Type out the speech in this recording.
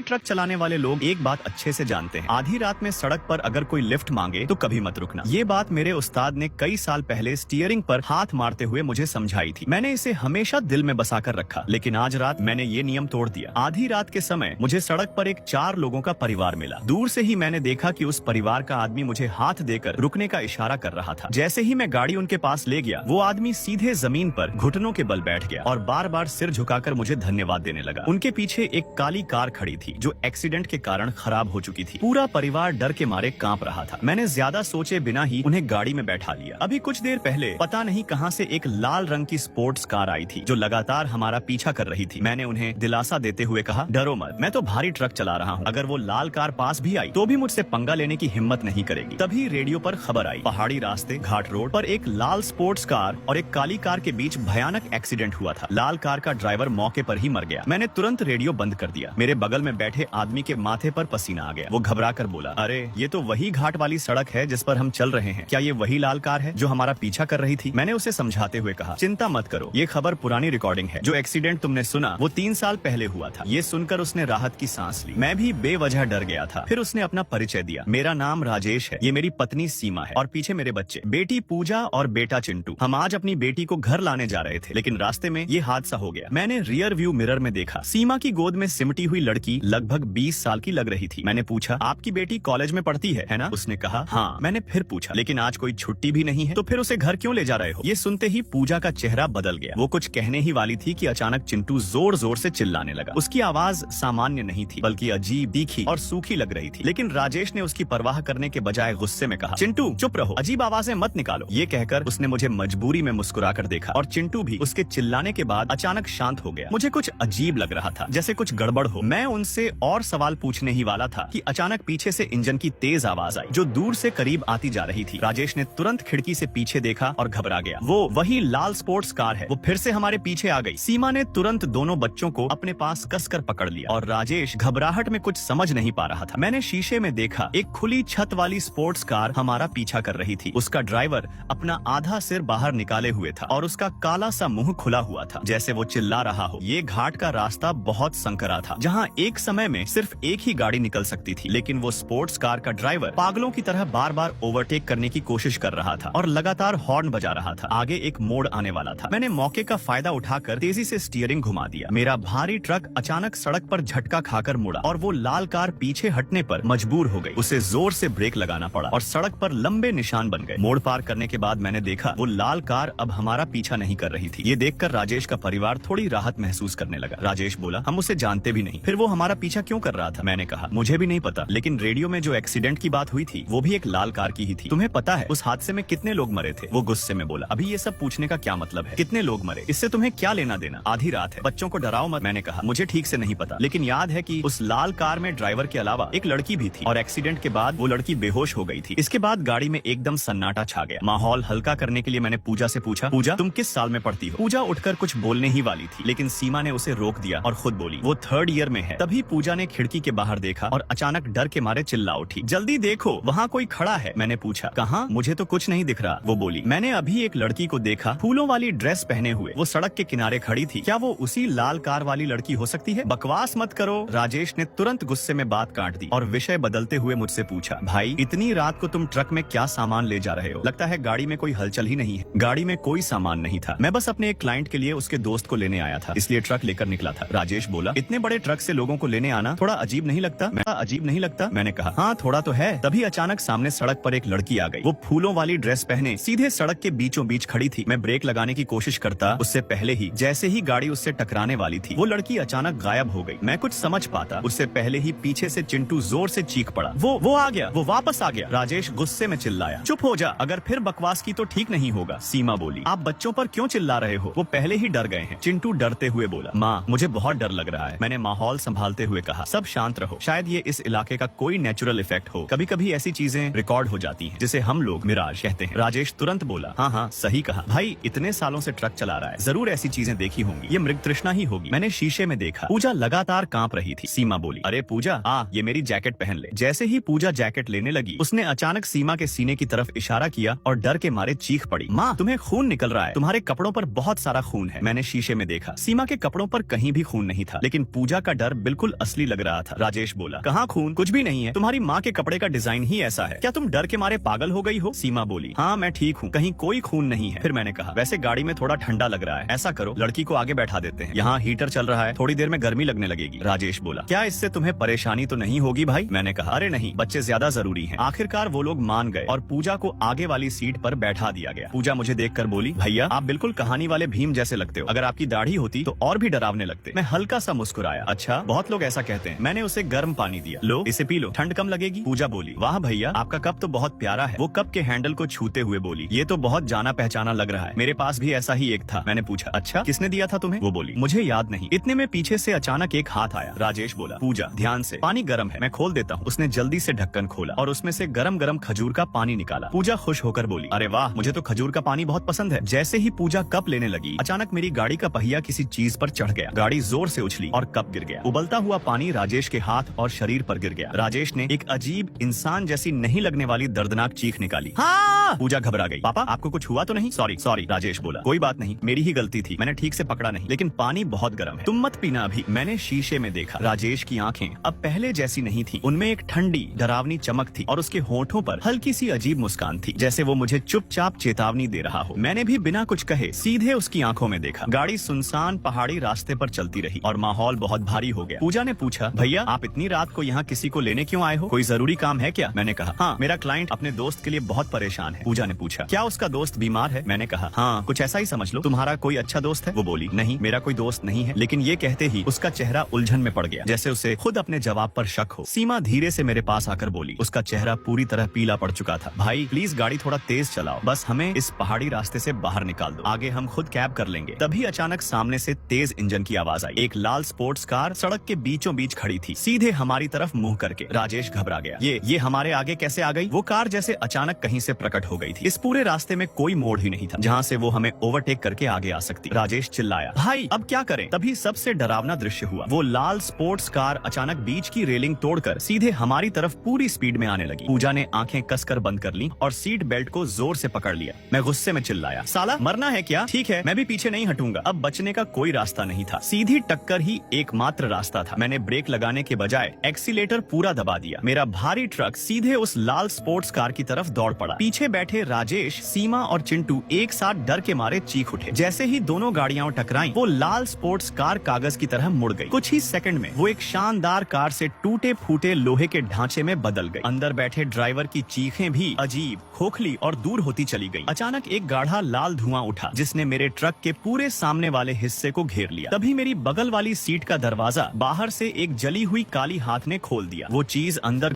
Truck चलाने वाले लोग एक बात अच्छे से जानते हैं, आधी रात में सड़क पर अगर कोई लिफ्ट मांगे तो कभी मत रुकना। ये बात मेरे उस्ताद ने कई साल पहले स्टीयरिंग पर हाथ मारते हुए मुझे समझाई थी। मैंने इसे हमेशा दिल में बसा कर रखा, लेकिन आज रात मैंने ये नियम तोड़ दिया। आधी रात के समय मुझे सड़क पर एक 4 लोगों का परिवार मिला। दूर से ही मैंने देखा कि उस परिवार का आदमी मुझे हाथ देकर रुकने का इशारा कर रहा था। जैसे ही मैं गाड़ी उनके पास ले गया, वो आदमी सीधे जमीन पर घुटनों के बल बैठ गया और बार बार सिर झुकाकर मुझे धन्यवाद देने लगा। उनके पीछे एक काली कार खड़ी थी जो एक्सीडेंट के कारण खराब हो चुकी थी। पूरा परिवार डर के मारे कांप रहा था। मैंने ज्यादा सोचे बिना ही उन्हें गाड़ी में बैठा लिया। अभी कुछ देर पहले पता नहीं कहां से एक लाल रंग की स्पोर्ट्स कार आई थी जो लगातार हमारा पीछा कर रही थी। मैंने उन्हें दिलासा देते हुए कहा, डरो मत, मैं तो भारी ट्रक चला रहा हूँ। अगर वो लाल कार पास भी आई तो भी मुझसे पंगा लेने की हिम्मत नहीं करेगी। तभी रेडियो पर खबर आई, पहाड़ी रास्ते घाट रोड पर एक लाल स्पोर्ट्स कार और एक काली कार के बीच भयानक एक्सीडेंट हुआ था। लाल कार का ड्राइवर मौके पर ही मर गया। मैंने तुरंत रेडियो बंद कर दिया। मेरे बगल में बैठे आदमी के माथे पर पसीना आ गया। वो घबरा कर बोला, अरे ये तो वही घाट वाली सड़क है जिस पर हम चल रहे हैं। क्या ये वही लाल कार है जो हमारा पीछा कर रही थी? मैंने उसे समझाते हुए कहा, चिंता मत करो, ये खबर पुरानी रिकॉर्डिंग है। जो एक्सीडेंट तुमने सुना वो 3 साल पहले हुआ था। ये सुनकर उसने राहत की सांस ली। मैं भी बेवजह डर गया था। फिर उसने अपना परिचय दिया, मेरा नाम राजेश है, ये मेरी पत्नी सीमा है और पीछे मेरे बच्चे, बेटी पूजा और बेटा चिंटू। हम आज अपनी बेटी को घर लाने जा रहे थे, लेकिन रास्ते में ये हादसा हो गया। मैंने रियर व्यू मिरर में देखा, सीमा की गोद में सिमटी हुई लड़की लगभग 20 साल की लग रही थी। मैंने पूछा, आपकी बेटी कॉलेज में पढ़ती है ना? उसने कहा, हाँ। मैंने फिर पूछा, लेकिन आज कोई छुट्टी भी नहीं है, तो फिर उसे घर क्यों ले जा रहे हो? ये सुनते ही पूजा का चेहरा बदल गया। वो कुछ कहने ही वाली थी कि अचानक चिंटू जोर जोर से चिल्लाने लगा। उसकी आवाज सामान्य नहीं थी, बल्कि अजीब, तीखी और सूखी लग रही थी। लेकिन राजेश ने उसकी परवाह करने के बजाय गुस्से में कहा, चिंटू चुप रहो, अजीब आवाजें मत निकालो। ये कहकर उसने मुझे मजबूरी में मुस्कुरा कर देखा और चिंटू भी उसके चिल्लाने के बाद अचानक शांत हो गया। मुझे कुछ अजीब लग रहा था, जैसे कुछ गड़बड़ हो। मैं उनसे और सवाल पूछने ही वाला था कि अचानक पीछे से इंजन की तेज आवाज आई जो दूर से करीब आती जा रही थी। राजेश ने तुरंत खिड़की से पीछे देखा और घबरा गया। वो वही लाल स्पोर्ट्स कार है, वो फिर से हमारे पीछे आ गई। सीमा ने तुरंत दोनों बच्चों को अपने पास कसकर पकड़ लिया और राजेश घबराहट में कुछ समझ नहीं पा रहा था। मैंने शीशे में देखा, एक खुली छत वाली स्पोर्ट्स कार हमारा पीछा कर रही थी। उसका ड्राइवर अपना आधा सिर बाहर निकाले हुए था और उसका काला सा मुंह खुला हुआ था, जैसे वो चिल्ला रहा हो। ये घाट का रास्ता बहुत संकरा था, जहाँ एक समय में सिर्फ एक ही गाड़ी निकल सकती थी, लेकिन वो स्पोर्ट्स कार का ड्राइवर पागलों की तरह बार बार ओवरटेक करने की कोशिश कर रहा था और लगातार हॉर्न बजा रहा था। आगे एक मोड़ आने वाला था। मैंने मौके का फायदा उठाकर तेजी से स्टीयरिंग घुमा दिया। मेरा भारी ट्रक अचानक सड़क पर झटका खाकर मुड़ा और वो लाल कार पीछे हटने पर मजबूर हो गई। उसे जोर से ब्रेक लगाना पड़ा और सड़क पर लंबे निशान बन गए। मोड़ पार करने के बाद मैंने देखा वो लाल कार अब हमारा पीछा नहीं कर रही थी। ये देखकर राजेश का परिवार थोड़ी राहत महसूस करने लगा। राजेश बोला, हम उसे जानते भी नहीं, फिर वो हमारा पीछा क्यों कर रहा था? मैंने कहा, मुझे भी नहीं पता, लेकिन रेडियो में जो एक्सीडेंट की बात हुई थी वो भी एक लाल कार की ही थी। तुम्हें पता है उस हादसे में कितने लोग मरे थे? वो गुस्से में बोला, अभी ये सब पूछने का क्या मतलब है? कितने लोग मरे, इससे तुम्हें क्या लेना देना? आधी रात है, बच्चों को डराओ मत। मैंने कहा, मुझे ठीक से नहीं पता, लेकिन याद है कि उस लाल कार में ड्राइवर के अलावा एक लड़की भी थी और एक्सीडेंट के बाद वो लड़की बेहोश हो गई थी। इसके बाद गाड़ी में एकदम सन्नाटा छा गया। माहौल हल्का करने के लिए मैंने पूजा से पूछा, पूजा तुम किस साल में पढ़ती हो? पूजा उठकर कुछ बोलने ही वाली थी, लेकिन सीमा ने उसे रोक दिया और खुद बोली, वो 3rd ईयर में है। तभी पूजा ने खिड़की के बाहर देखा और अचानक डर के मारे चिल्ला उठी, जल्दी देखो वहाँ कोई खड़ा है। मैंने पूछा, कहाँ? मुझे तो कुछ नहीं दिख रहा। वो बोली, मैंने अभी एक लड़की को देखा, फूलों वाली ड्रेस पहने हुए, वो सड़क के किनारे खड़ी थी। क्या वो उसी लाल कार वाली लड़की हो सकती है? बकवास मत करो। राजेश ने तुरंत गुस्से में बात काट दी और विषय बदलते हुए मुझसे पूछा, भाई इतनी रात को तुम ट्रक में क्या सामान ले जा रहे हो? लगता है गाड़ी में कोई हलचल ही नहीं है। गाड़ी में कोई सामान नहीं था, मैं बस अपने एक क्लाइंट के लिए उसके दोस्त को लेने आया था, इसलिए ट्रक लेकर निकला था। राजेश बोला, इतने बड़े ट्रक से लोगों को लेने आना थोड़ा अजीब नहीं लगता? अजीब नहीं लगता? मैंने कहा, हाँ थोड़ा तो है। तभी अचानक सामने सड़क पर एक लड़की आ गई। वो फूलों वाली ड्रेस पहने सीधे सड़क के बीचों बीच खड़ी थी। मैं ब्रेक लगाने की कोशिश करता उससे पहले ही जैसे ही गाड़ी उससे टकराने वाली थी, वो लड़की अचानक गायब हो गई। मैं कुछ समझ पाता उससे पहले ही पीछे से चिंटू जोर से चीख पड़ा, वो आ गया, वो वापस आ गया। राजेश गुस्से में चिल्लाया, चुप हो जा, अगर फिर बकवास की तो ठीक नहीं होगा। सीमा बोली, आप बच्चों पर क्यों चिल्ला रहे हो? वो पहले ही डर गए हैं। चिंटू डरते हुए बोला, माँ मुझे बहुत डर लग रहा है। मैंने माहौल संभालते हुए कहा, सब शांत रहो, शायद ये इस इलाके का कोई नेचुरल इफेक्ट हो। कभी कभी ऐसी चीजें रिकॉर्ड हो जाती हैं, जिसे हम लोग मिराज कहते हैं। राजेश तुरंत बोला, हाँ हाँ सही कहा भाई, इतने सालों से ट्रक चला रहा है, जरूर ऐसी चीजें देखी होंगी, ये मृग तृष्णा ही होगी। मैंने शीशे में देखा, पूजा लगातार कांप रही थी। सीमा बोली, अरे पूजा आ, ये मेरी जैकेट पहन ले। जैसे ही पूजा जैकेट लेने लगी, उसने अचानक सीमा के सीने की तरफ इशारा किया और डर के मारे चीख पड़ी, माँ तुम्हें खून निकल रहा है, तुम्हारे कपड़ों पर बहुत सारा खून है। मैंने शीशे में देखा, सीमा के कपड़ों पर कहीं भी खून नहीं था, लेकिन पूजा का डर बिल्कुल बिल्कुल असली लग रहा था। राजेश बोला, कहाँ खून? कुछ भी नहीं है, तुम्हारी माँ के कपड़े का डिजाइन ही ऐसा है। क्या तुम डर के मारे पागल हो गई हो? सीमा बोली, हाँ मैं ठीक हूँ, कहीं कोई खून नहीं है। फिर मैंने कहा, वैसे गाड़ी में थोड़ा ठंडा लग रहा है, ऐसा करो लड़की को आगे बैठा देते हैं, यहाँ हीटर चल रहा है, थोड़ी देर में गर्मी लगने लगेगी। राजेश बोला, क्या इससे तुम्हें परेशानी तो नहीं होगी भाई? मैंने कहा, अरे नहीं, बच्चे ज्यादा जरूरी हैं। आखिरकार वो लोग मान गए और पूजा को आगे वाली सीट पर बैठा दिया गया। पूजा मुझे देखकर बोली, भैया आप बिल्कुल कहानी वाले भीम जैसे लगते हो, अगर आपकी दाढ़ी होती तो और भी डरावने लगते। मैं हल्का सा मुस्कुराया, अच्छा बहुत लोग ऐसा कहते हैं। मैंने उसे गर्म पानी दिया, लो इसे पी लो, ठंड कम लगेगी। पूजा बोली, वाह भैया आपका कप तो बहुत प्यारा है। वो कप के हैंडल को छूते हुए बोली, ये तो बहुत जाना पहचाना लग रहा है, मेरे पास भी ऐसा ही एक था। मैंने पूछा, अच्छा किसने दिया था तुम्हें? वो बोली, मुझे याद नहीं। इतने में पीछे से अचानक एक हाथ आया। राजेश बोला, पूजा ध्यान से, पानी गर्म है, मैं खोल देता हूँ। उसने जल्दी से ढक्कन खोला और उसमें से गरम गरम खजूर का पानी निकाला। पूजा खुश होकर बोली, अरे वाह, मुझे तो खजूर का पानी बहुत पसंद है। जैसे ही पूजा कप लेने लगी, अचानक मेरी गाड़ी का पहिया किसी चीज पर चढ़ गया। गाड़ी जोर से उछली और कप गिर गया। उबलता हुआ पानी राजेश के हाथ और शरीर पर गिर गया। राजेश ने एक अजीब इंसान जैसी नहीं लगने वाली दर्दनाक चीख निकाली। हाँ! पूजा घबरा गई। पापा आपको कुछ हुआ तो नहीं? सॉरी सॉरी, राजेश बोला, कोई बात नहीं, मेरी ही गलती थी, मैंने ठीक से पकड़ा नहीं, लेकिन पानी बहुत गर्म है, तुम मत पीना अभी। मैंने शीशे में देखा, राजेश की आंखें अब पहले जैसी नहीं थी, उनमें एक ठंडी डरावनी चमक थी और उसके होठों पर हल्की सी अजीब मुस्कान थी, जैसे वो मुझे चुपचाप चेतावनी दे रहा हो। मैंने भी बिना कुछ कहे सीधे उसकी आंखों में देखा। गाड़ी सुनसान पहाड़ी रास्ते पर चलती रही और माहौल बहुत भारी हो गया। पूजा ने पूछा, भैया आप इतनी रात को यहाँ किसी को लेने क्यों आए हो? कोई जरूरी काम है क्या? मैंने कहा, हाँ मेरा क्लाइंट अपने दोस्त के लिए बहुत परेशान है। पूजा ने पूछा, क्या उसका दोस्त बीमार है? मैंने कहा, हाँ कुछ ऐसा ही समझ लो। तुम्हारा कोई अच्छा दोस्त है? वो बोली, नहीं मेरा कोई दोस्त नहीं है। लेकिन ये कहते ही उसका चेहरा उलझन में पड़ गया, जैसे उसे खुद अपने जवाब पर शक हो। सीमा धीरे से मेरे पास आकर बोली, उसका चेहरा पूरी तरह पीला पड़ चुका था। भाई प्लीज गाड़ी थोड़ा तेज चलाओ, बस हमें इस पहाड़ी रास्ते से बाहर निकाल दो, आगे हम खुद कैब कर लेंगे। तभी अचानक सामने से तेज इंजन की आवाज आई। एक लाल स्पोर्ट्स कार सड़क के बीचों बीच खड़ी थी, सीधे हमारी तरफ मुंह करके। राजेश घबरा गया, ये हमारे आगे कैसे आ गई? वो कार जैसे अचानक कहीं से प्रकट हो गई थी। इस पूरे रास्ते में कोई मोड़ ही नहीं था जहाँ से वो हमें ओवरटेक करके आगे आ सकती। राजेश चिल्लाया, भाई अब क्या करें? तभी सबसे डरावना दृश्य हुआ। वो लाल स्पोर्ट्स कार अचानक बीच की रेलिंग तोड़कर सीधे हमारी तरफ पूरी स्पीड में आने लगी। पूजा ने आंखें कसकर बंद कर ली और सीट बेल्ट को जोर से पकड़ लिया। मैं गुस्से में चिल्लाया, साला मरना है क्या? ठीक है मैं भी पीछे नहीं हटूंगा। अब बचने का कोई रास्ता नहीं था, सीधी टक्कर ही एकमात्र रास्ता था। मैंने ब्रेक लगाने के बजाय एक्सीलेटर पूरा दबा दिया। मेरा भारी ट्रक सीधे उस लाल स्पोर्ट्स कार की तरफ दौड़ पड़ा। पीछे बैठे राजेश, सीमा और चिंटू एक साथ डर के मारे चीख उठे। जैसे ही दोनों गाड़ियां टकराईं, वो लाल स्पोर्ट्स कार कागज की तरह मुड़ गई। कुछ ही सेकंड में वो एक शानदार कार से टूटे फूटे लोहे के ढांचे में बदल गई। अंदर बैठे ड्राइवर की चीखें भी अजीब, खोखली और दूर होती चली गई। अचानक एक गाढ़ा लाल धुआं उठा, जिसने मेरे ट्रक के पूरे सामने वाले हिस्से को घेर लिया। तभी मेरी बगल वाली सीट का दरवाजा बाहर से एक जली हुई काली हाथ ने खोल दिया। वो चीज अंदर